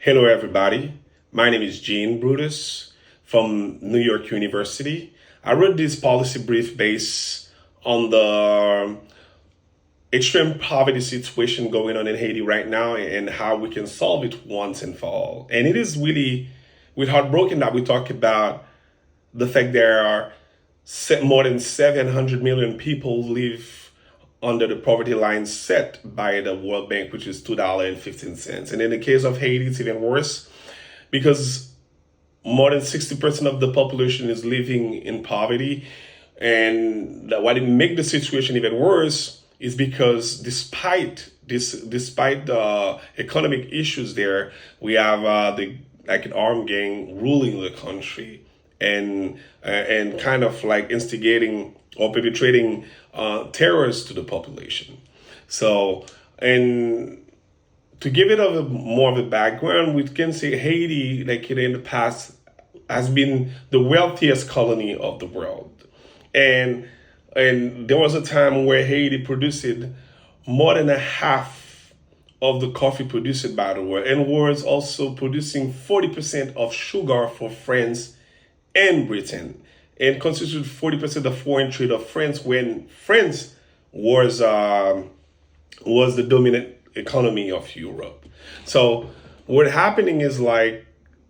Hello, everybody. My name is Brutus from New York University. I wrote this policy brief based on the extreme poverty situation going on in Haiti right now and how we can solve it once and for all. And it is really with heartbroken that we talk about the fact there are more than 700 million people live under the poverty line set by the World Bank, which is $2.15. And in the case of Haiti, it's even worse because more than 60% of the population is living in poverty. And what makes the situation even worse is because despite the economic issues there, we have an armed gang ruling the country and kind of like instigating or perpetrating terrors to the population. So, and to give it more of a background, we can say Haiti, like in the past, has been the wealthiest colony of the world, and there was a time where Haiti produced more than a half of the coffee produced by the world, and was also producing 40% of sugar for France and Britain, and constituted 40% of foreign trade of France when France was the dominant economy of Europe. So what happening is like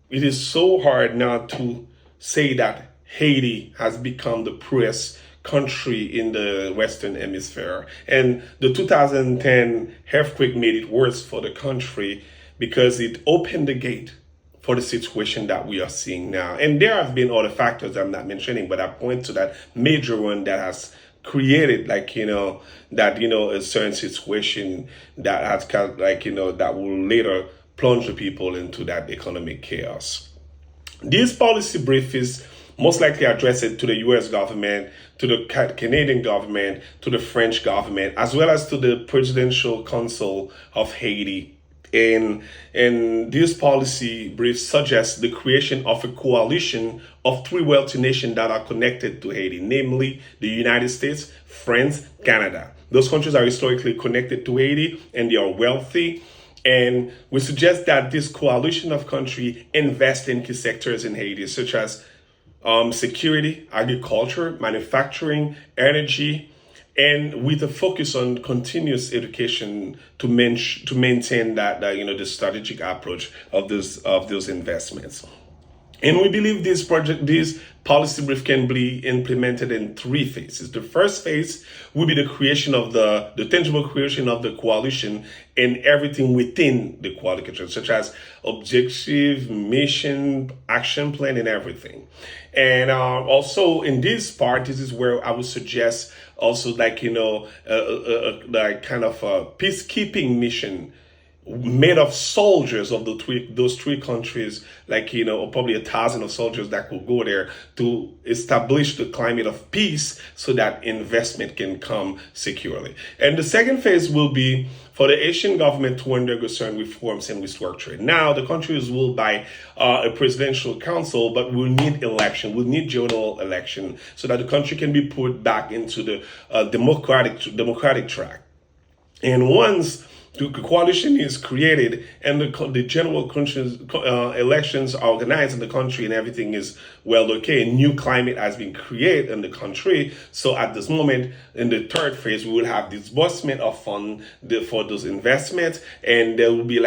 it is so hard now to say that Haiti has become the poorest country in the Western Hemisphere. And the 2010 earthquake made it worse for the country because it opened the gate for the situation that we are seeing now. And there have been other factors I'm not mentioning, but I point to that major one that has created a certain situation that has that will later plunge the people into that economic chaos. This policy brief is most likely addressed to the US government, to the Canadian government, to the French government, as well as to the Presidential Council of Haiti. And this policy brief suggests the creation of a coalition of three wealthy nations that are connected to Haiti, namely the United States, France, Canada. Those countries are historically connected to Haiti and they are wealthy. And we suggest that this coalition of countries invest in key sectors in Haiti, such as security, agriculture, manufacturing, energy, and with a focus on continuous education to maintain that the strategic approach of those investments. And we believe this policy brief can be implemented in three phases. The first phase will be the creation of the tangible creation of the coalition and everything within the coalition, such as objective, mission, action plan, and everything. And also in this part, this is where I would suggest also like kind of a peacekeeping mission made of soldiers of those three countries, probably 1,000 of soldiers that could go there to establish the climate of peace so that investment can come securely. And the second phase will be for the Haitian government to undergo certain reforms and restructuring. Now, the country is ruled by a presidential council, but we'll need election. We'll need general election so that the country can be put back into the democratic track. And once the coalition is created and the general elections are organized in the country and everything is a new climate has been created in the country. So at this moment, in the third phase, we will have disbursement of funds for those investments, and there will be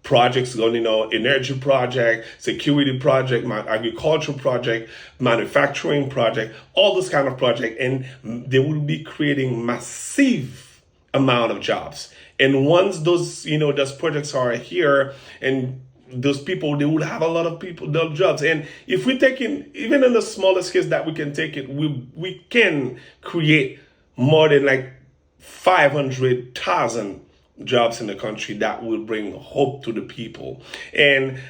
projects going, energy project, security project, agricultural project, manufacturing project, all those kind of project, and they will be creating massive amount of jobs. And once those projects are here and those people, they will have a lot of people, those jobs. And if we take in, even in the smallest case that we can take it, we can create more than 500,000 jobs in the country that will bring hope to the people. And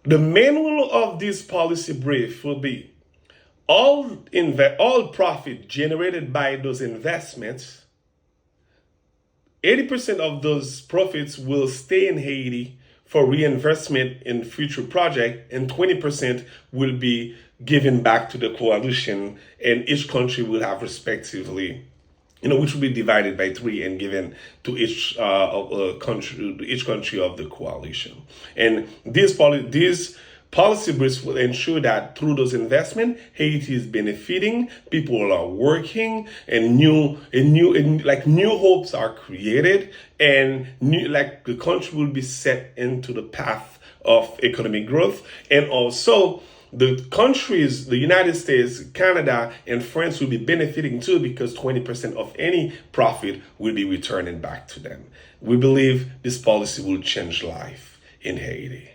the main rule of this policy brief will be all profit generated by those investments, 80% of those profits will stay in Haiti for reinvestment in future projects, and 20% will be given back to the coalition, and each country will have respectively which will be divided by three and given to each country of the coalition. And these policy briefs will ensure that through those investments, Haiti is benefiting, people are working, and new hopes are created, and the country will be set into the path of economic growth, and also the countries, the United States, Canada, and France will be benefiting too, because 20% of any profit will be returning back to them. We believe this policy will change life in Haiti.